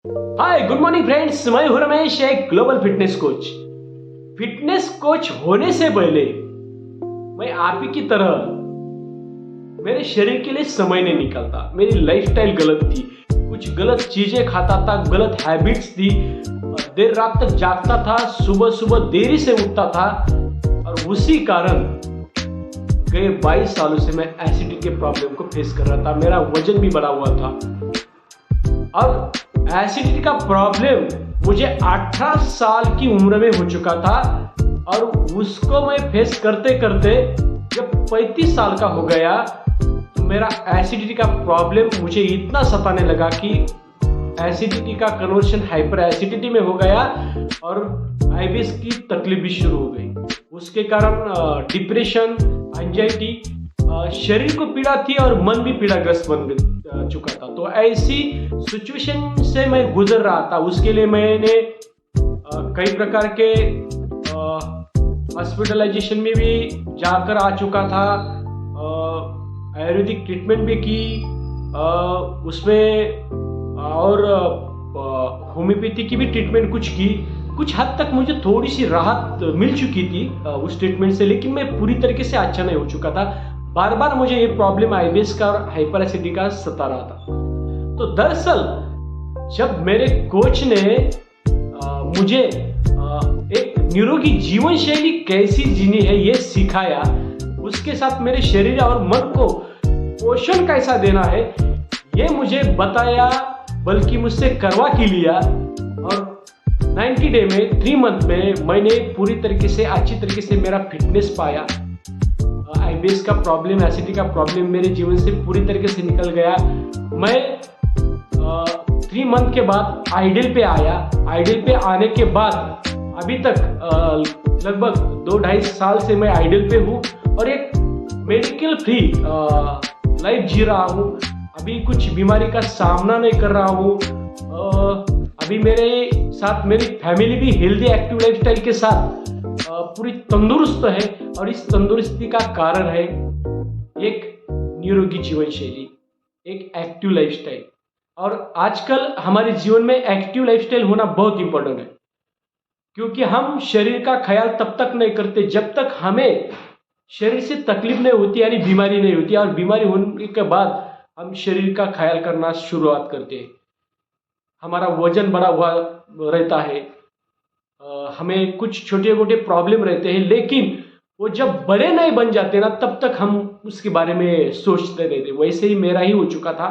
Hi good morning friends, मैं हूं रमेश, एक global fitness coach. Fitness coach होने से पहले मैं आप ही की तरह मेरे शरीर के लिए समय नहीं निकलता। मेरी लाइफस्टाइल गलत थी, कुछ गलत चीजें खाता था, गलत हैबिट्स थी, और देर रात तक जागता था, सुबह सुबह देरी से उठता था, और उसी कारण गए 22 सालों से मैं एसिडिटी के प्रॉब्लम को फेस कर रहा था। मेरा वजन भी बढ़ा हुआ था, और एसिडिटी का प्रॉब्लम मुझे 18 साल की उम्र में हो चुका था, और उसको मैं फेस करते करते जब 35 साल का हो गया तो मेरा एसिडिटी का प्रॉब्लम मुझे इतना सताने लगा कि एसिडिटी का कन्वर्शन हाइपर एसिडिटी में हो गया, और आईबीएस की तकलीफ भी शुरू हो गई। उसके कारण डिप्रेशन, एंजाइटी, शरीर को पीड़ा थी और मन भी पीड़ाग्रस्त बन चुका था। तो ऐसी सिचुएशन से मैं गुजर रहा था। उसके लिए मैंने कई प्रकार के हॉस्पिटलाइजेशन में भी जाकर आ चुका था, आयुर्वेदिक ट्रीटमेंट भी की, उसमें और होम्योपैथी की भी ट्रीटमेंट कुछ की। कुछ हद तक मुझे थोड़ी सी राहत मिल चुकी थी उस ट्रीटमेंट से, लेकिन मैं पूरी तरीके से अच्छा नहीं हो चुका था। बार बार मुझे ये प्रॉब्लम आईबीएस का और हाइपर एसिडिटी का सता रहा था। तो दरअसल जब मेरे कोच ने मुझे एक निरोगी जीवन शैली कैसी जीनी है ये सिखाया, उसके साथ मेरे शरीर और मन को पोषण कैसा देना है ये मुझे बताया, बल्कि मुझसे करवा के लिया। और 90 डे में, 3 मंथ में मैंने पूरी तरीके से अच्छी तरीके से मेरा फिटनेस पाया। आईबीएस का प्रॉब्लम, एसिडिटी का प्रॉब्लम मेरे जीवन से पूरी तरीके से निकल गया। मैं 3 मंथ के बाद आइडियल पे आया। आइडियल पे आने के बाद अभी तक लगभग 2-2.5 साल से मैं आइडियल पे हूँ, और एक मेडिकल फ्री लाइफ जी रहा हूँ। अभी कुछ बीमारी का सामना नहीं कर रहा हूँ। अभी मेरे साथ मेरी फैमिली भी हेल्दी एक्टिव लाइफस्टाइल के साथ पूरी तंदुरुस्त है, और इस तंदुरुस्ती का कारण है एक निरोगी जीवन शैली, एक एक्टिव लाइफस्टाइल। और आजकल हमारे जीवन में एक्टिव लाइफस्टाइल होना बहुत इंपॉर्टेंट है, क्योंकि हम शरीर का ख्याल तब तक नहीं करते जब तक हमें शरीर से तकलीफ नहीं होती, यानी बीमारी नहीं होती। और बीमारी होने के बाद हम शरीर का ख्याल करना शुरुआत करते हैं। हमारा वजन बढ़ा हुआ रहता है, हमें कुछ छोटे मोटे प्रॉब्लम रहते हैं, लेकिन वो जब बड़े नहीं बन जाते ना, तब तक हम उसके बारे में सोचते रहते। वैसे ही मेरा ही हो चुका था,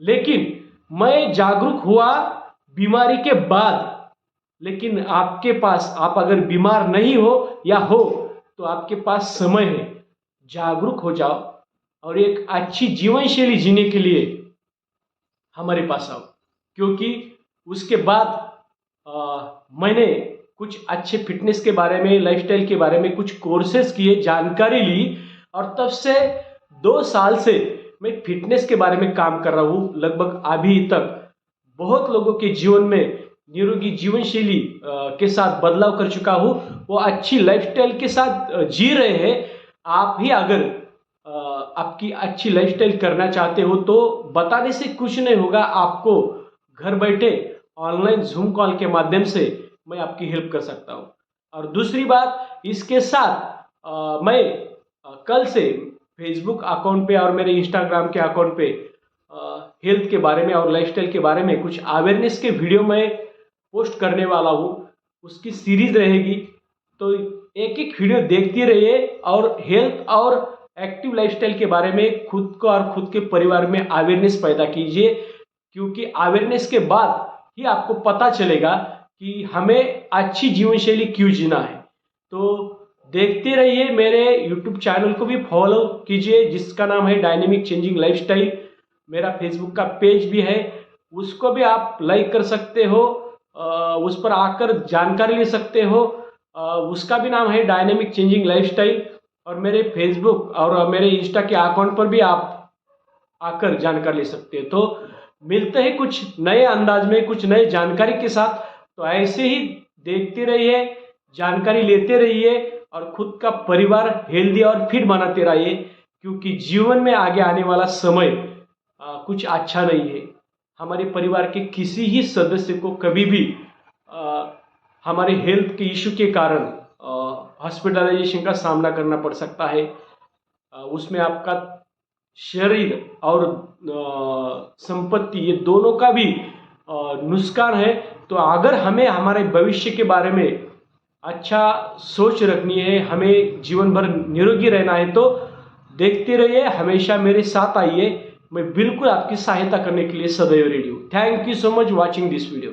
लेकिन मैं जागरूक हुआ बीमारी के बाद। लेकिन आपके पास, आप अगर बीमार नहीं हो या हो तो आपके पास समय है, जागरूक हो जाओ और एक अच्छी जीवन शैली जीने के लिए हमारे पास आओ। क्योंकि उसके बाद मैंने कुछ अच्छे फिटनेस के बारे में, लाइफस्टाइल के बारे में कुछ कोर्सेज किए, जानकारी ली, और तब से 2 साल से मैं फिटनेस के बारे में काम कर रहा हूँ। लगभग अभी तक बहुत लोगों के जीवन में निरोगी जीवन शैली के साथ बदलाव कर चुका हूँ। वो अच्छी लाइफस्टाइल के साथ जी रहे हैं। आप भी अगर आपकी अच्छी लाइफस्टाइल करना चाहते हो तो बताने से कुछ नहीं होगा। आपको घर बैठे ऑनलाइन जूम कॉल के माध्यम से मैं आपकी हेल्प कर सकता हूँ। और दूसरी बात, इसके साथ मैं कल से फेसबुक अकाउंट पे और मेरे इंस्टाग्राम के अकाउंट पे हेल्थ के बारे में और लाइफस्टाइल के बारे में कुछ अवेयरनेस के वीडियो मैं पोस्ट करने वाला हूँ। उसकी सीरीज रहेगी, तो एक एक वीडियो देखते रहिए और हेल्थ और एक्टिव लाइफस्टाइल के बारे में खुद को और खुद के परिवार में अवेयरनेस पैदा कीजिए। क्योंकि अवेयरनेस के बाद ही आपको पता चलेगा कि हमें अच्छी जीवन शैली क्यों जीना है। तो देखते रहिए, मेरे यूट्यूब चैनल को भी फॉलो कीजिए जिसका नाम है डायनेमिक चेंजिंग लाइफस्टाइल। मेरा फेसबुक का पेज भी है, उसको भी आप लाइक कर सकते हो, उस पर आकर जानकारी ले सकते हो। उसका भी नाम है डायनेमिक चेंजिंग लाइफस्टाइल। और मेरे फेसबुक और मेरे इंस्टा के अकाउंट पर भी आप आकर जानकारी ले सकते हैं। तो मिलते हैं कुछ नए अंदाज में, कुछ नए जानकारी के साथ। तो ऐसे ही देखते रहिए, जानकारी लेते रहिए, और खुद का परिवार हेल्दी और फिट बनाते रहिए। क्योंकि जीवन में आगे आने वाला समय कुछ अच्छा नहीं है। हमारे परिवार के किसी ही सदस्य को कभी भी हमारे हेल्थ के इशू के कारण हॉस्पिटलाइजेशन का सामना करना पड़ सकता है। उसमें आपका शरीर और संपत्ति, ये दोनों का भी नुकसान है। तो अगर हमें हमारे भविष्य के बारे में अच्छा सोच रखनी है, हमें जीवन भर निरोगी रहना है, तो देखते रहिए, हमेशा मेरे साथ आइए। मैं बिल्कुल आपकी सहायता करने के लिए सदैव रेडी हूँ। Thank you so much watching this video.